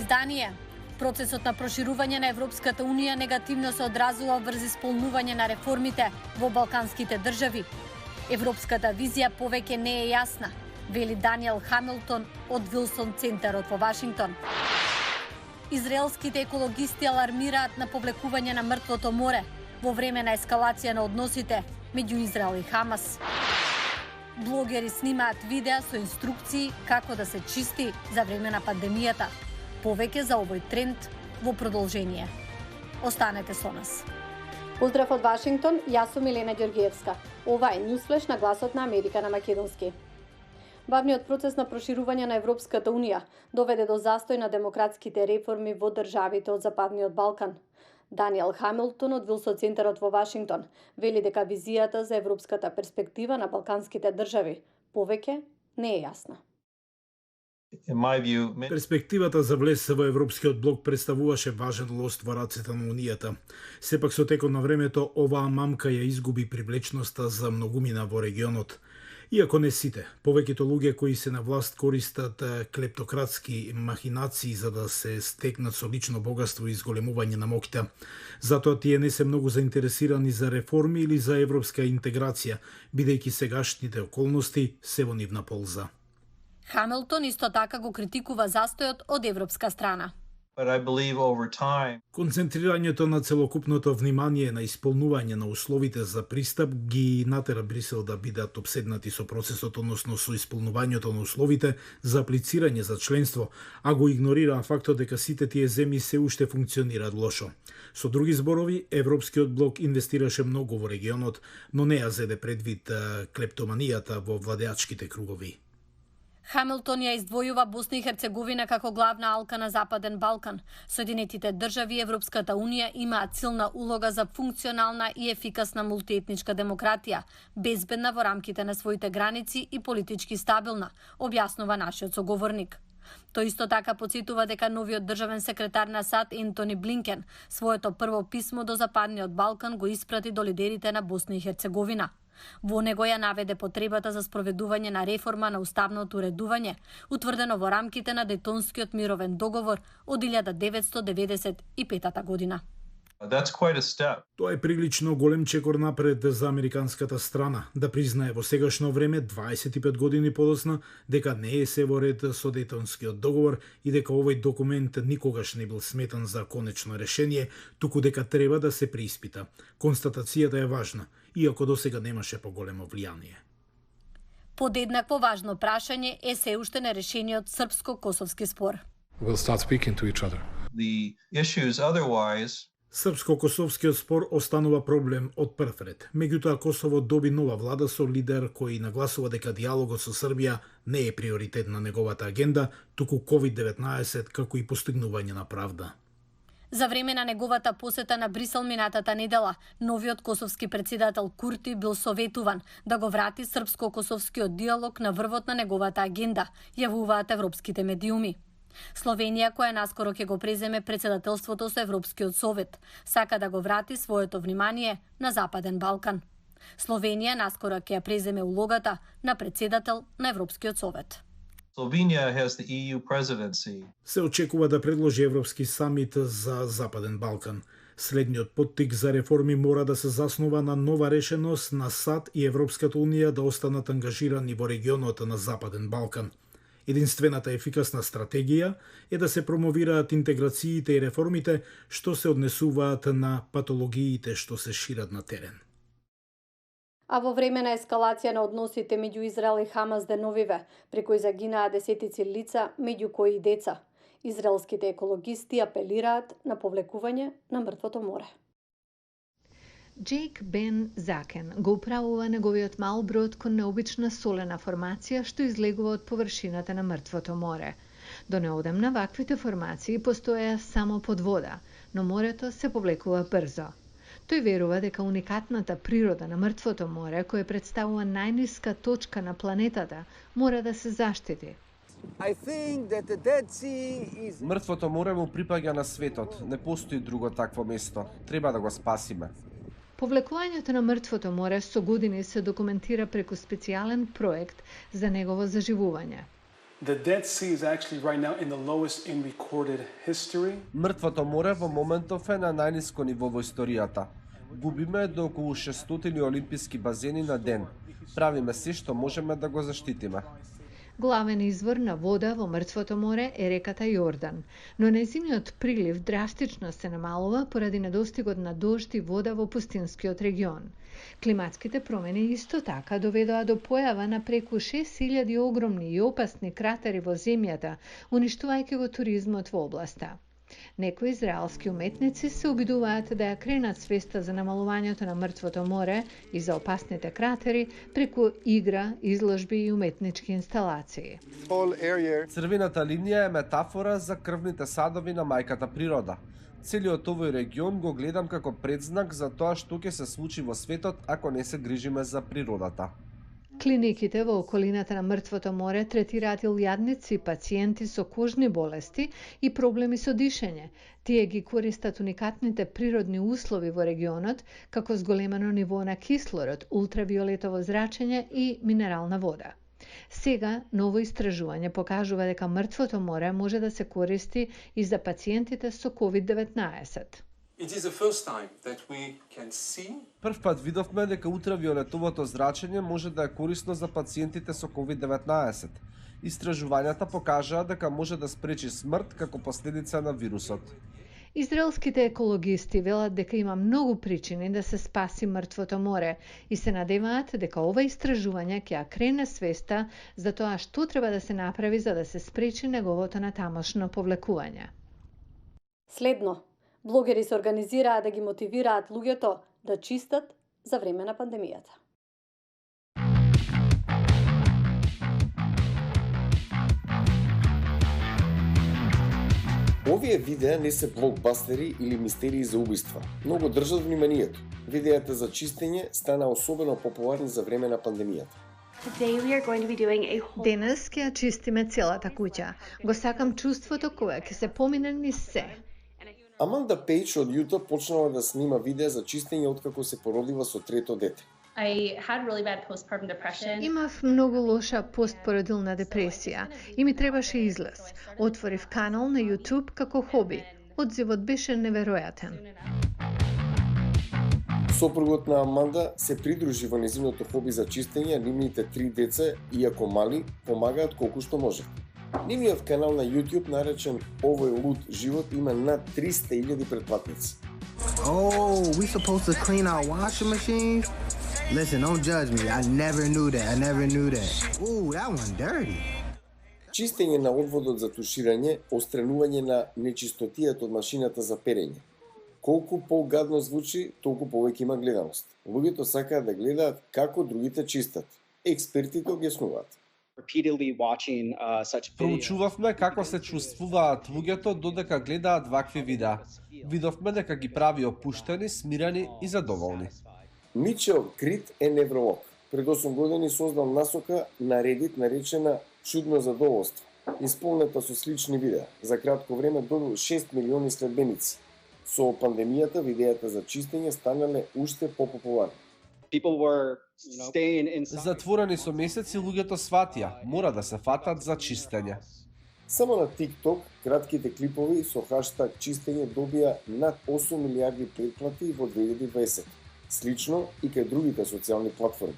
издание. Процесот на проширување на Европската Унија негативно се одразува врз исполнување на реформите во балканските држави. Европската визија повеќе не е јасна, вели Даниел Хамилтон од Вилсон центарот во Вашингтон. Израелските екологисти алармираат на повлекување на мртвото море во време на ескалација на односите меѓу Израел и Хамас. Блогери снимаат видеа со инструкции како да се чисти за време на пандемијата. Повеќе за овој тренд во продолжение. Останете со нас. Поздрав од Вашингтон, јас сум Елена Ѓоргиевска. Ова е Ньюсфлеш на гласот на Америка на македонски. Бавниот процес на проширување на Европската Унија доведе до застој на демократските реформи во државите од Западниот Балкан. Даниел Хамилтон од Вилсон центарот во Вашингтон вели дека визијата за европската перспектива на балканските држави повеќе не е јасна. Перспективата за влез во Европскиот блок представуваше важен лост во рацете на Унијата. Сепак со текот на времето оваа мамка ја изгуби привлечноста за многумина во регионот. Иако не сите, повеќето луѓе кои се на власт користат клептократски махинации за да се стекнат со лично богатство и изголемување на моќта. Затоа тие не се многу заинтересирани за реформи или за европска интеграција, бидејќи сегашните околности се во нивна полза. Хамилтон исто така го критикува застојот од европска страна. Концентрирањето на целокупното внимание на исполнување на условите за пристап ги натера Брисел да бидат обседнати со процесот, односно со исполнувањето на условите за аплицирање за членство, а го игнорира фактот дека сите тие земји се уште функционираат лошо. Со други зборови, Европскиот блок инвестираше многу во регионот, но не ја зеде предвид клептоманијата во владеачките кругови. Хамилтон ја издвојува Босна и Херцеговина како главна алка на Западен Балкан. Соединетите држави и Европската Унија имаат силна улога за функционална и ефикасна мултиетничка демократија, безбедна во рамките на своите граници и политички стабилна, објаснува нашиот соговорник. Тој исто така потсетува дека новиот државен секретар на САД Ентони Блинкен своето прво писмо до Западниот Балкан го испрати до лидерите на Босна и Херцеговина. Во него ја наведе потребата за спроведување на реформа на уставното уредување, утврдено во рамките на Дејтонскиот мировен договор од 1995 година. Тоа е прилично голем чекор напред за американската страна, да признае во сегашно време, 25 години подоцна, дека не е се во ред со Дејтонскиот договор и дека овој документ никогаш не бил сметан за конечно решение, туку дека треба да се преиспита. Констатацијата е важна, иако досега немаше поголемо влијание. Подеднакво важно прашање е се уште нерешениот српско-косовски спор. Српско-косовскиот спор останува проблем од прв ред. Меѓутоа Косово доби нова влада со лидер кој нагласува дека диалогот со Србија не е приоритет на неговата агенда, туку COVID-19 како и постигнување на правда. За време на неговата посета на Брисел минатата недела, новиот косовски председател Курти бил советуван да го врати српско-косовскиот диалог на врвот на неговата агенда, јавуваат европските медиуми. Словенија, која наскоро ќе го преземе председателството со Европскиот совет, сака да го врати своето внимание на Западен Балкан. Словенија наскоро ќе ја преземе улогата на председател на Европскиот совет. Се очекува да предложи Европски самит за Западен Балкан. Следниот поттик за реформи мора да се заснова на нова решеност на САД и Европската Унија да останат ангажирани во регионот на Западен Балкан. Единствената ефикасна стратегија е да се промовираат интеграциите и реформите што се однесуваат на патологиите што се шират на терен. А во време на ескалација на односите меѓу Израел и Хамас деновиве, при кои загинаа десетици лица, меѓу кои и деца, израелските екологисти апелираат на повлекување на мртвото море. Джейк Бен Закен го управува неговиот мал брод кон необична солена формација што излегува од површината на мртвото море. До неодамна ваквите формации постоеа само под вода, но морето се повлекува брзо. Тој верува дека уникатната природа на мртвото море, кој представува најниска точка на планетата, мора да се заштити. Мртвото море му припаѓа на светот. Не постои друго такво место. Треба да го спасиме. Повлекувањето на мртвото море со години се документира преку специјален проект за негово заживување. The Dead Sea is actually right now in the lowest in recorded history. Мртвото море во моментов е на најниско ниво во историјата. Губиме до околу 600 олимписки базени на ден. Правиме се што можеме да го заштитиме. Главен извор на вода во Мртвото море е реката Јордан, но нејзиниот прилив драстично се намалува поради недостигот на дожд и вода во пустинскиот регион. Климатските промени исто така доведоа до појава на преку 6000 огромни и опасни кратери во земјата, уништувајќи го туризмот во областа. Некои израелски уметници се обидуваат да ја кренат свеста за намалувањето на Мртвото море и за опасните кратери преку игра, изложби и уметнички инсталации. Црвената линија е метафора за крвните садови на мајката природа. Целиот овој регион го гледам како предзнак за тоа што ќе се случи во светот ако не се грижиме за природата. Клиниките во околината на Мртвото море третираат илјадници и пациенти со кожни болести и проблеми со дишење. Тие ги користат уникатните природни услови во регионот, како зголемено ниво на кислород, ултравиолетово зрачење и минерална вода. Сега, ново истражување покажува дека Мртвото море може да се користи и за пациентите со COVID-19. It is the first time that we can see. Прв пат видовме дека ултравиолетовото зрачење може да е корисно за пациентите со COVID-19. Истражувањата покажаа дека може да спречи смрт како последица на вирусот. Израелските екологисти велат дека има многу причини да се спаси Мртвото море и се надеваат дека ова истражување ќе ја крене свеста за тоа што треба да се направи за да се спречи неговото натамошно повлекување. Следно, блогери се организираат да ги мотивираат луѓето да чистат за време на пандемијата. Овие видеа не се блокбастери или мистерии за убиства. Многу држат вниманието. Видеата за чистење стана особено популарни за време на пандемијата. Денес ќе ја чистиме целата куќа. Го сакам чувството кое ќе се помине низ се. Аманда Пејдж од Јута почнала да снима видеа за чистење откако се породила со трето дете. Имав многу лоша постпородилна депресија и ми требаше излез. Отворив канал на YouTube како хоби. Одзивот беше неверојатен. Сопругот на Аманда се придружи во незиното хоби за чистење, а нивните 3 деца, иако мали, помагаат колку што можат. Нивниот канал на YouTube, наречен Овој луд живот, има над 300.000 претплатници. Oh, we supposed to clean our washing machines? Listen, don't judge me. I never knew that. Ooh, that one dirty. Чистење на одводот за туширање, отстранување на нечистотијата од машината за перење. Колку по-гадно звучи, толку повеќе има гледаност. Луѓето сакаат да гледаат како другите чистат. Експертите објаснуваат. Проучувавме како се чувствуваат луѓето додека гледаат вакви видеа. Видовме дека ги прави опуштени, смирени и задоволни. Мичел Крит е невролог. Пред 8 години создал насока на Reddit наречена Чудно задоволство, исполнета со слични видеа. За кратко време добил 6 милиони следбеници. Со пандемијата видеата за чистење станале уште попопуларни. Затворени со месеци луѓето сватија, мора да се фатат за чистење. Само на TikTok кратките клипови со хаштаг чистење добија над 8 милиарди претплати во 2020. Слично и кај другите социјални платформи.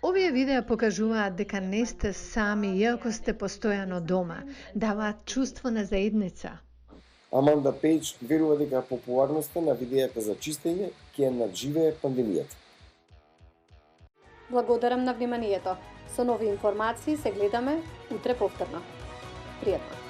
Овие видеа покажуваат дека не сте сами, иако сте постојано дома. Даваат чувство на заедница. Аманда Пејдж верува дека популарноста на видеата за чистење ќе надживее пандемијата. Благодарам на вниманието. Со нови информации се гледаме утре повторно. Пријатно.